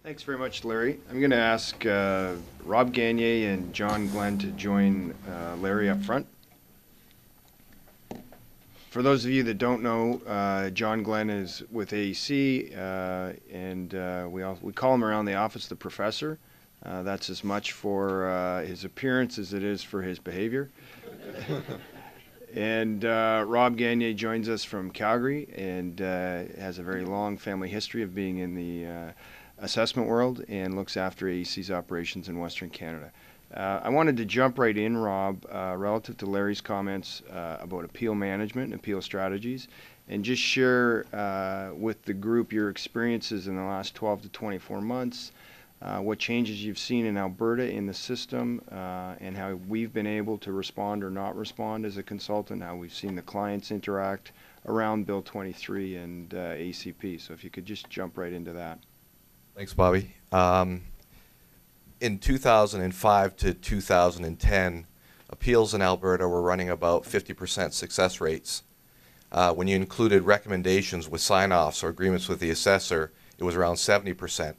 Thanks very much, Larry. I'm going to ask Rob Gagne and John Glen to join Larry up front. For those of you that don't know, John Glen is with AEC, and we call him around the office the professor. That's as much for his appearance as it is for his behavior. And Rob Gagne joins us from Calgary and has a very long family history of being in the assessment world and looks after AEC's operations in Western Canada. I wanted to jump right in, Rob, relative to Larry's comments about appeal management and appeal strategies, and just share with the group your experiences in the last 12 to 24 months, what changes you've seen in Alberta in the system, and how we've been able to respond or not respond as a consultant, how we've seen the clients interact around Bill 23 and ACP. So if you could just jump right into that. Thanks, Bobby. In 2005 to 2010, appeals in Alberta were running about 50% success rates. When you included recommendations with sign-offs or agreements with the assessor, it was around 70%.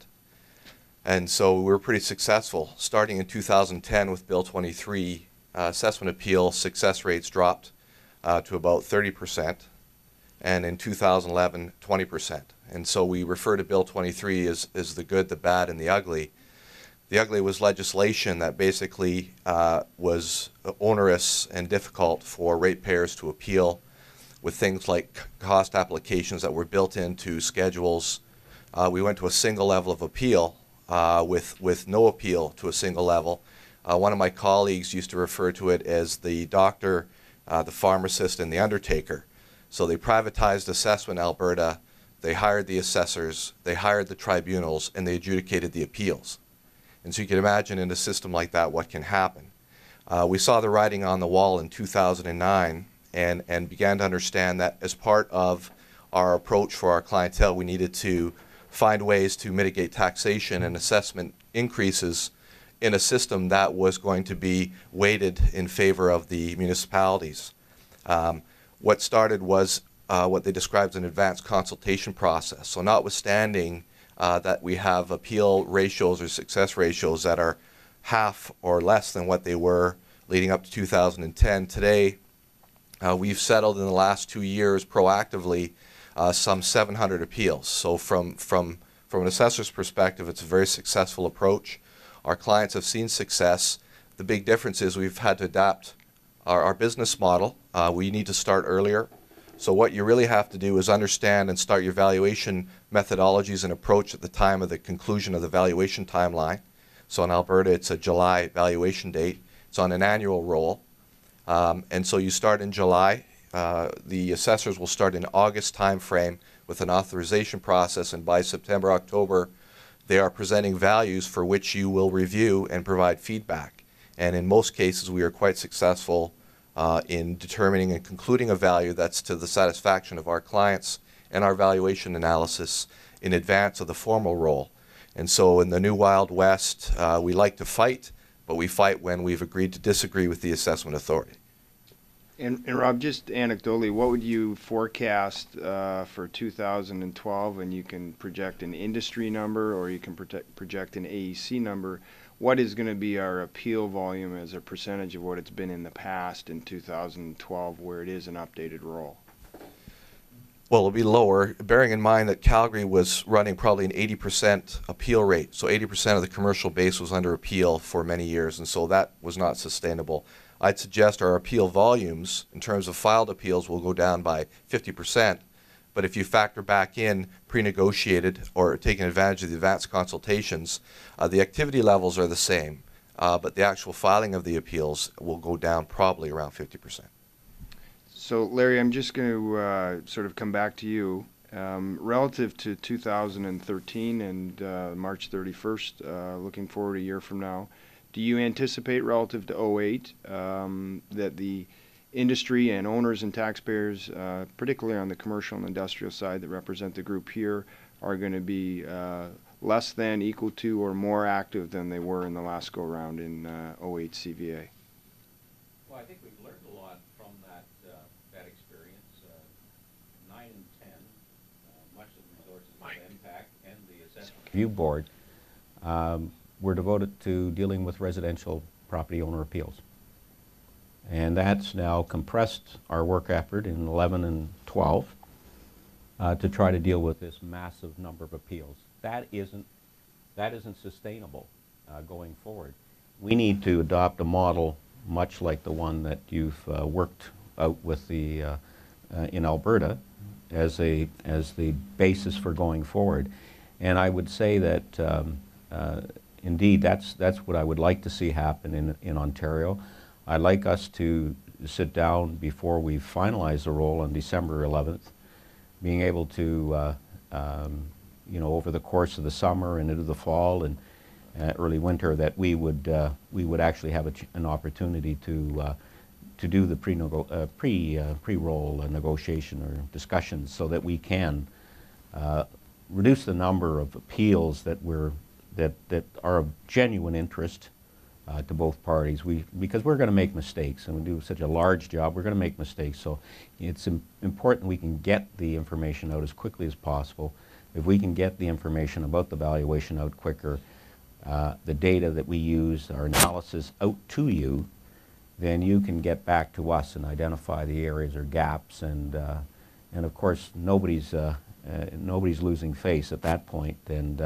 And so we were pretty successful. Starting in 2010 with Bill 23, assessment appeal success rates dropped to about 30%, and in 2011, 20%. And so we refer to Bill 23 as the good, the bad, and the ugly. The ugly was legislation that basically was onerous and difficult for ratepayers to appeal, with things like cost applications that were built into schedules. We went to a single level of appeal with no appeal to a single level. One of my colleagues used to refer to it as the doctor, the pharmacist, and the undertaker. So they privatized assessment in Alberta, they hired the assessors, they hired the tribunals, and they adjudicated the appeals. And so you can imagine in a system like that what can happen. We saw the writing on the wall in 2009 and began to understand that as part of our approach for our clientele, we needed to find ways to mitigate taxation and assessment increases in a system that was going to be weighted in favor of the municipalities. What started was what they described as an advanced consultation process. So notwithstanding that we have appeal ratios or success ratios that are half or less than what they were leading up to 2010, today we've settled in the last 2 years proactively some 700 appeals. So from an assessor's perspective, it's a very successful approach. Our clients have seen success. The big difference is we've had to adapt our business model. We need to start earlier. So what you really have to do is understand and start your valuation methodologies and approach at the time of the conclusion of the valuation timeline. So in Alberta, it's a July valuation date. It's on an annual roll. And so you start in July. The assessors will start in August timeframe with an authorization process, and by September, October, they are presenting values for which you will review and provide feedback. And in most cases, we are quite successful in determining and concluding a value that's to the satisfaction of our clients and our valuation analysis in advance of the formal roll. And so in the new Wild West, we like to fight, but we fight when we've agreed to disagree with the assessment authority. And Rob, just anecdotally, what would you forecast for 2012? And you can project an industry number or you can project an AEC number. What is going to be our appeal volume as a percentage of what it's been in the past in 2012, where it is an updated roll? Well, it'll be lower, bearing in mind that Calgary was running probably an 80% appeal rate. So 80% of the commercial base was under appeal for many years, and so that was not sustainable. I'd suggest our appeal volumes, in terms of filed appeals, will go down by 50%. But if you factor back in pre-negotiated or taking advantage of the advanced consultations, the activity levels are the same, but the actual filing of the appeals will go down probably around 50%. So, Larry, I'm just going to sort of come back to you. Relative to 2013 and March 31st, looking forward a year from now, do you anticipate relative to 08 that the industry and owners and taxpayers, particularly on the commercial and industrial side that represent the group here, are going to be less than, equal to, or more active than they were in the last go-round in 08 CVA? Well, I think we've learned a lot from that experience. 9 and 10, much of the resources of MPAC and the assessment review board we're devoted to dealing with residential property owner appeals. And that's now compressed our work effort in 11 and 12 to try to deal with this massive number of appeals. That isn't sustainable going forward. We need to adopt a model much like the one that you've worked out with the in Alberta as the basis for going forward. And I would say that indeed that's what I would like to see happen in Ontario. I'd like us to sit down before we finalize the role on December 11th, being able to you know, over the course of the summer and into the fall and early winter, that we would actually have an opportunity to do the pre-roll negotiation or discussions, so that we can reduce the number of appeals that are of genuine interest to both parties. Because we're going to make mistakes, and we do such a large job, we're going to make mistakes. So it's important we can get the information out as quickly as possible. If we can get the information about the valuation out quicker, the data that we use, our analysis out to you, then you can get back to us and identify the areas or gaps. And of course, nobody's losing face at that point. And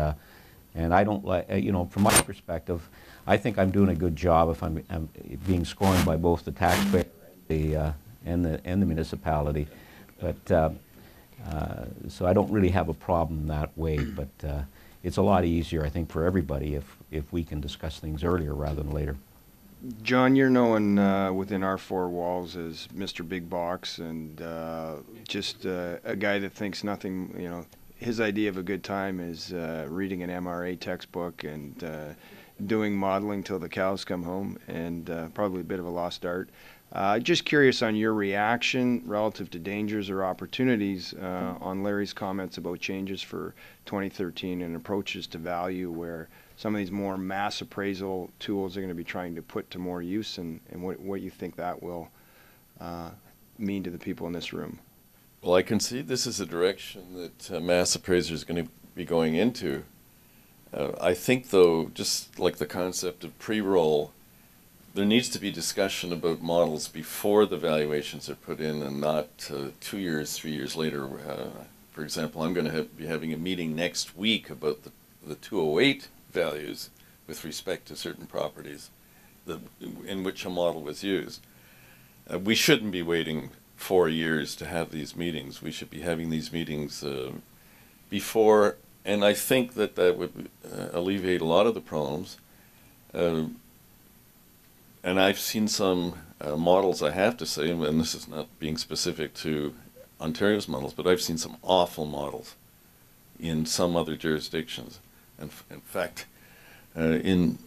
I don't like, you know, from my perspective, I think I'm doing a good job if I'm being scorned by both the taxpayer and the municipality. But so I don't really have a problem that way. But it's a lot easier, I think, for everybody if we can discuss things earlier rather than later. John, you're known within our four walls as Mr. Big Box, and just a guy that thinks nothing, you know, his idea of a good time is reading an MRA textbook and doing modeling till the cows come home, and probably a bit of a lost art. Just curious on your reaction relative to dangers or opportunities on Larry's comments about changes for 2013 and approaches to value, where some of these more mass appraisal tools are going to be trying to put to more use, and what you think that will mean to the people in this room. Well, I can see this is a direction that mass appraisers are going to be going into. I think, though, just like the concept of pre-roll, there needs to be discussion about models before the valuations are put in, and not 2 years, 3 years later. For example, I'm going to be having a meeting next week about the 208 values with respect to certain properties in which a model was used. We shouldn't be waiting 4 years to have these meetings. We should be having these meetings before, and I think that would alleviate a lot of the problems. And I've seen some models, I have to say, and this is not being specific to Ontario's models, but I've seen some awful models in some other jurisdictions. And in fact, in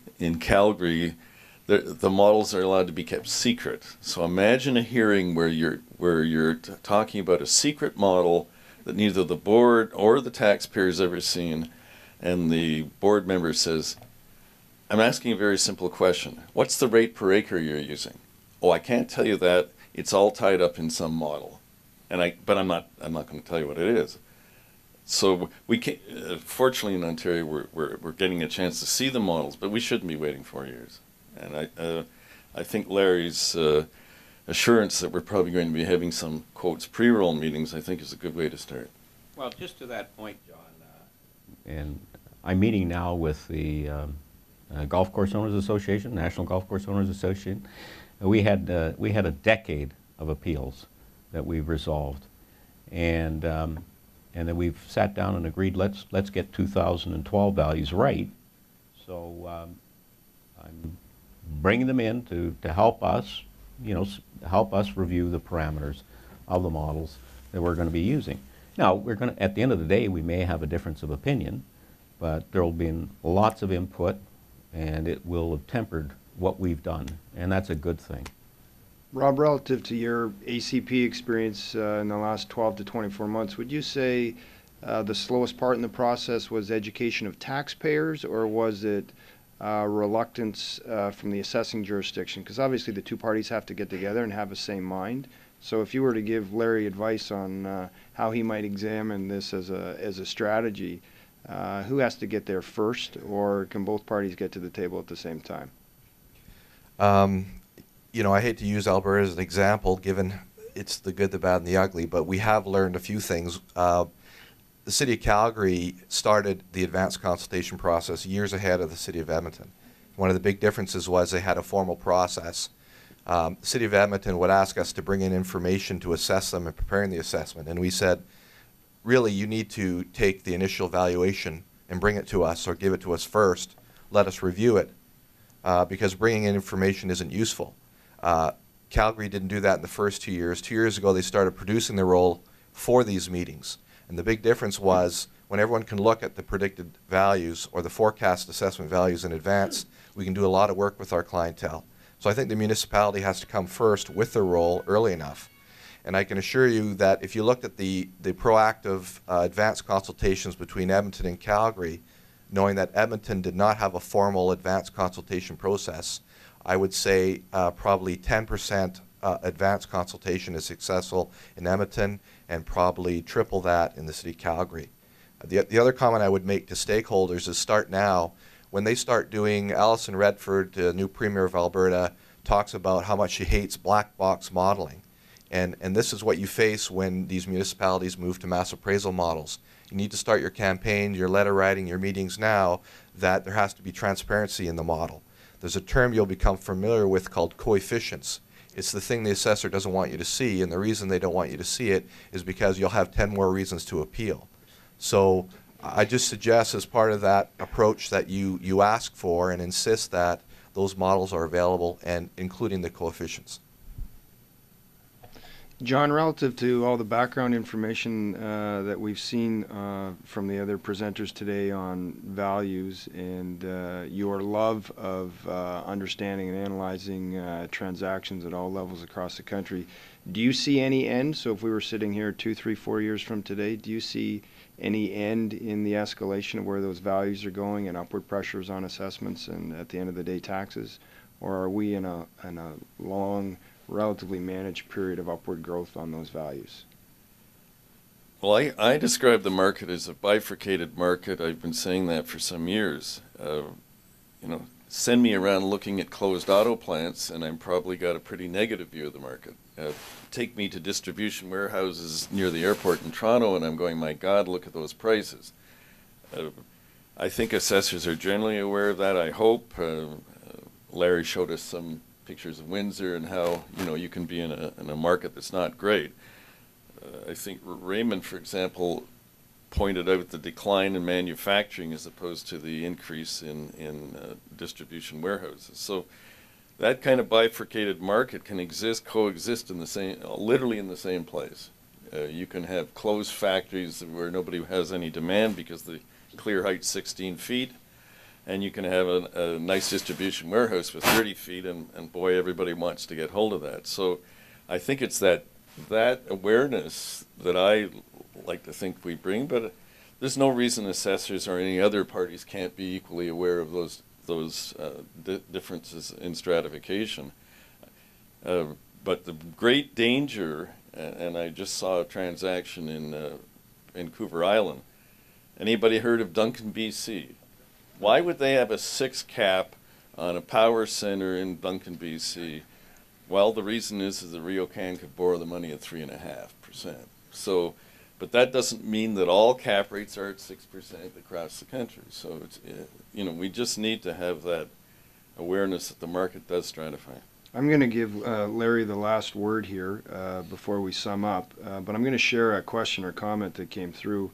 Calgary, the models are allowed to be kept secret. So imagine a hearing where you're talking about a secret model that neither the board or the taxpayer's ever seen, and the board member says, "I'm asking a very simple question. What's the rate per acre you're using?" "Oh, I can't tell you that. It's all tied up in some model." But I'm not going to tell you what it is. So we can, fortunately in Ontario, we're getting a chance to see the models, but we shouldn't be waiting 4 years. And I think Larry's assurance that we're probably going to be having some, quotes, pre-roll meetings, I think is a good way to start. Well, just to that point, John, and I'm meeting now with the Golf Course Owners Association, National Golf Course Owners Association. We had a decade of appeals that we've resolved, and then we've sat down and agreed, let's get 2012 values right. So I'm bringing them in to help us, you know, help us review the parameters of the models that we're going to be using. Now, at the end of the day, we may have a difference of opinion, but there will be lots of input, and it will have tempered what we've done, and that's a good thing. Rob, relative to your ACP experience in the last 12 to 24 months, would you say the slowest part in the process was education of taxpayers, or was it reluctance from the assessing jurisdiction? Because obviously the two parties have to get together and have the same mind. So if you were to give Larry advice on how he might examine this as a strategy, Who has to get there first, or can both parties get to the table at the same time? You know, I hate to use Alberta as an example, given it's the good, the bad, and the ugly, but we have learned a few things. The City of Calgary started the advanced consultation process years ahead of the City of Edmonton. One of the big differences was they had a formal process. The City of Edmonton would ask us to bring in information to assess them and preparing the assessment, and we said, really, you need to take the initial valuation and bring it to us, or give it to us first, let us review it, because bringing in information isn't useful. Calgary didn't do that in the first 2 years. 2 years ago, they started producing the roll for these meetings. And the big difference was when everyone can look at the predicted values or the forecast assessment values in advance, we can do a lot of work with our clientele. So I think the municipality has to come first with the roll early enough. And I can assure you that if you looked at the proactive advanced consultations between Edmonton and Calgary, knowing that Edmonton did not have a formal advanced consultation process, I would say probably 10% advanced consultation is successful in Edmonton, and probably triple that in the City of Calgary. The other comment I would make to stakeholders is start now. When they start doing, Alison Redford, the new Premier of Alberta, talks about how much she hates black box modeling. And this is what you face when these municipalities move to mass appraisal models. You need to start your campaign, your letter writing, your meetings now, that there has to be transparency in the model. There's a term you'll become familiar with called coefficients. It's the thing the assessor doesn't want you to see, and the reason they don't want you to see it is because you'll have 10 more reasons to appeal. So I just suggest as part of that approach that you ask for and insist that those models are available, and including the coefficients. John, relative to all the background information that we've seen from the other presenters today on values and your love of understanding and analyzing transactions at all levels across the country, do you see any end? So if we were sitting here 2, 3, 4 years from today, do you see any end in the escalation of where those values are going and upward pressures on assessments and, at the end of the day, taxes? Or are we in a long, relatively managed period of upward growth on those values? Well, I describe the market as a bifurcated market. I've been saying that for some years. You know, send me around looking at closed auto plants, and I've probably got a pretty negative view of the market. Take me to distribution warehouses near the airport in Toronto, and I'm going, my God, look at those prices. I think assessors are generally aware of that, I hope. Larry showed us some pictures of Windsor and how, you know, you can be in a market that's not great. I think Raymond, for example, pointed out the decline in manufacturing as opposed to the increase in distribution warehouses. So that kind of bifurcated market can coexist in the same, literally in the same place. You can have closed factories where nobody has any demand because the clear height's 16 feet. And you can have a nice distribution warehouse with 30 feet, and boy, everybody wants to get hold of that. So I think it's that awareness that I like to think we bring, but there's no reason assessors or any other parties can't be equally aware of those differences in stratification. But the great danger, and I just saw a transaction in Vancouver Island. Anybody heard of Duncan, BC? Why would they have a 6 cap on a power center in Duncan, BC? Well, the reason is that RioCan could borrow the money at 3.5%. So, but that doesn't mean that all cap rates are at 6% across the country. So, it's, you know, we just need to have that awareness that the market does stratify. I'm going to give Larry the last word here before we sum up, but I'm going to share a question or comment that came through,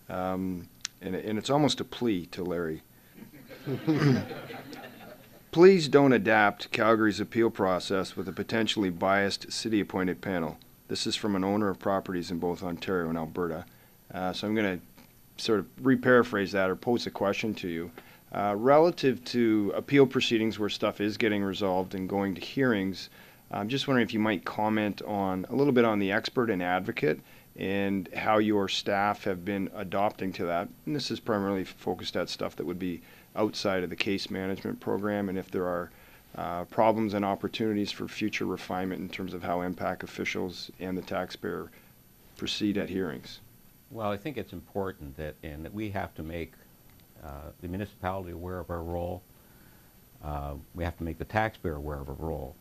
and it's almost a plea to Larry. Please don't adapt Calgary's appeal process with a potentially biased city-appointed panel. This is from an owner of properties in both Ontario and Alberta. So I'm going to sort of re-paraphrase that or pose a question to you. Relative to appeal proceedings where stuff is getting resolved and going to hearings, I'm just wondering if you might comment on a little bit on the expert and advocate and how your staff have been adopting to that. And this is primarily focused at stuff that would be outside of the case management program, and if there are problems and opportunities for future refinement in terms of how MPAC officials and the taxpayer proceed at hearings. Well, I think it's important that we have to make the municipality aware of our role. We have to make the taxpayer aware of our role.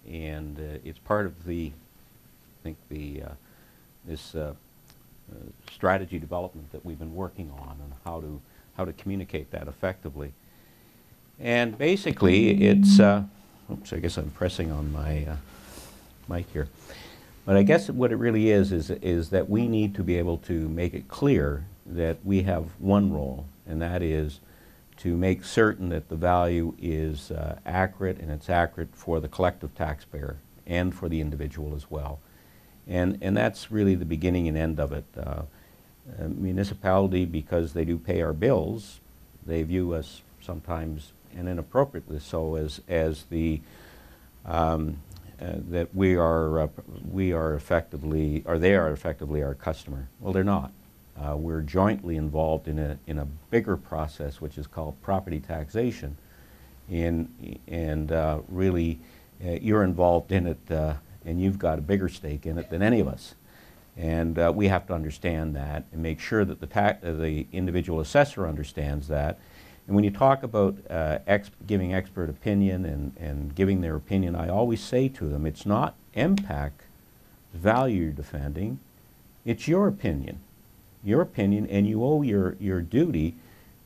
And it's part of the, I think, this strategy development that we've been working on and how to communicate that effectively. And basically, it's, oops, I guess I'm pressing on my mic here. But I guess what it really is that we need to be able to make it clear that we have one role, and that is to make certain that the value is accurate, and it's accurate for the collective taxpayer and for the individual as well. And that's really the beginning and end of it. Municipality, because they do pay our bills, they view us sometimes, and inappropriately so, as the that we are effectively, or they are effectively our customer. Well, they're not. We're jointly involved in a bigger process, which is called property taxation, and really you're involved in it, and you've got a bigger stake in it than any of us. And we have to understand that and make sure that the individual assessor understands that. And when you talk about giving expert opinion and giving their opinion, I always say to them, it's not MPAC value you're defending, it's your opinion. Your opinion, and you owe your duty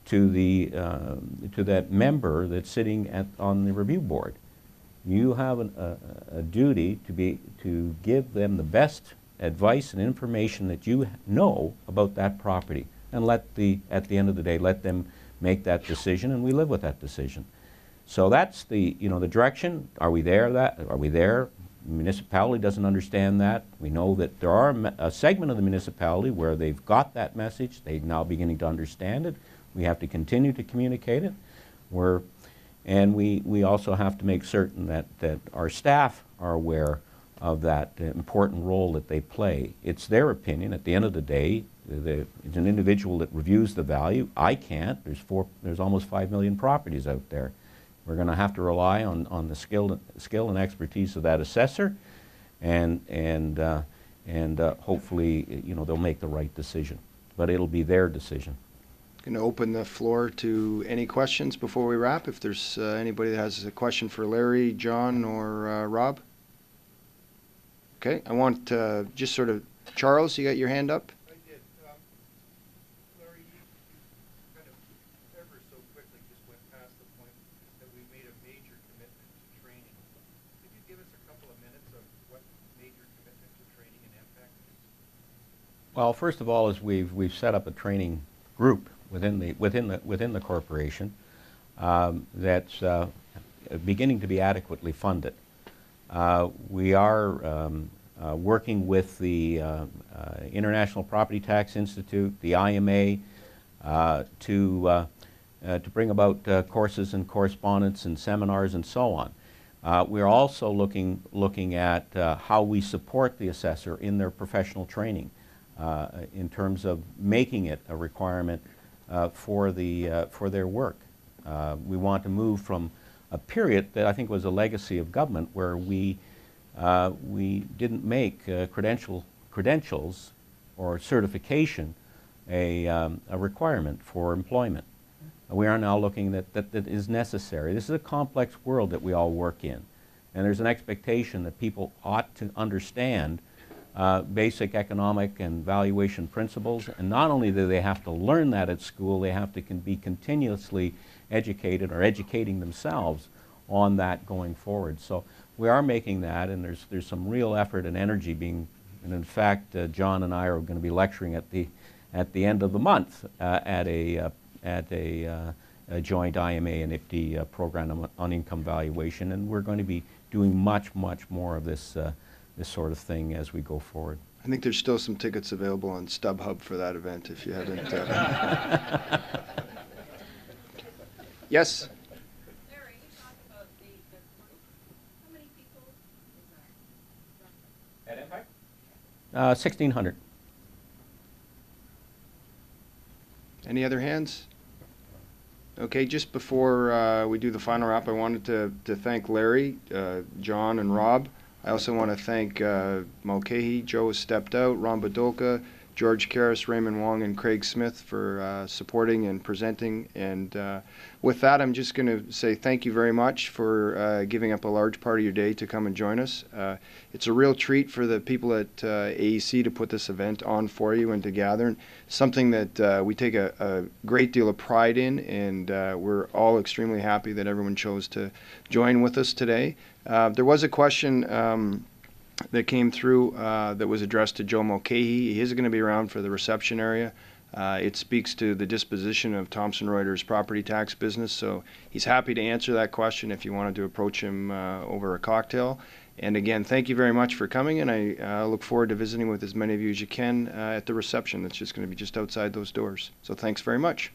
to that member that's sitting on the review board. You have a duty to give them the best advice and information that you know about that property, and at the end of the day, let them make that decision, and we live with that decision. So that's the direction. Are we there? Are we there? The municipality doesn't understand that. We know that there are a segment of the municipality where they've got that message. They're now beginning to understand it. We have to continue to communicate it. And we also have to make certain that our staff are aware of that important role that they play. It's their opinion. At the end of the day, it's an individual that reviews the value. I can't. There's almost 5 million properties out there. We're going to have to rely on the skill and expertise of that assessor, and hopefully they'll make the right decision. But it'll be their decision. Going to open the floor to any questions before we wrap. If there's anybody that has a question for Larry, John, or Rob. Okay, I want just sort of, Charles, you got your hand up? I did. Larry, you kind of ever so quickly just went past the point that we made a major commitment to training. Could you give us a couple of minutes of what major commitment to training in MPAC is? Well, first of all, is we've set up a training group within the corporation that's beginning to be adequately funded. We are working with the International Property Tax Institute, the IMA, to bring about courses and correspondence and seminars and so on. We're also looking at how we support the assessor in their professional training in terms of making it a requirement for their work. We want to move from a period that I think was a legacy of government, where we didn't make credentials or certification a requirement for employment. We are now looking that is necessary. This is a complex world that we all work in, and there's an expectation that people ought to understand basic economic and valuation principles, and not only do they have to learn that at school, they have to be continuously educated or educating themselves on that going forward. So we are making that, and there's some real effort and energy being, and in fact, John and I are going to be lecturing at the end of the month at a joint IMA and IPTI program on income valuation, and we're going to be doing much more of this sort of thing as we go forward. I think there's still some tickets available on StubHub for that event if you haven't. Yes? Larry, you talked about the group. How many people is that? At MPAC? 1,600. Any other hands? Okay, just before we do the final wrap, I wanted to thank Larry, John, and Rob. I also want to thank Mulcahy. Joe has stepped out. Ron Badolka, George Karras, Raymond Wong, and Craig Smith for supporting and presenting. And with that, I'm just going to say thank you very much for giving up a large part of your day to come and join us. It's a real treat for the people at AEC to put this event on for you and to gather. And something that we take a great deal of pride in, and we're all extremely happy that everyone chose to join with us today. There was a question that came through that was addressed to Joe Mulcahy. He is going to be around for the reception area. It speaks to the disposition of Thomson Reuters' property tax business, so he's happy to answer that question if you wanted to approach him over a cocktail. And again, thank you very much for coming, and I look forward to visiting with as many of you as you can at the reception that's just going to be just outside those doors. So thanks very much.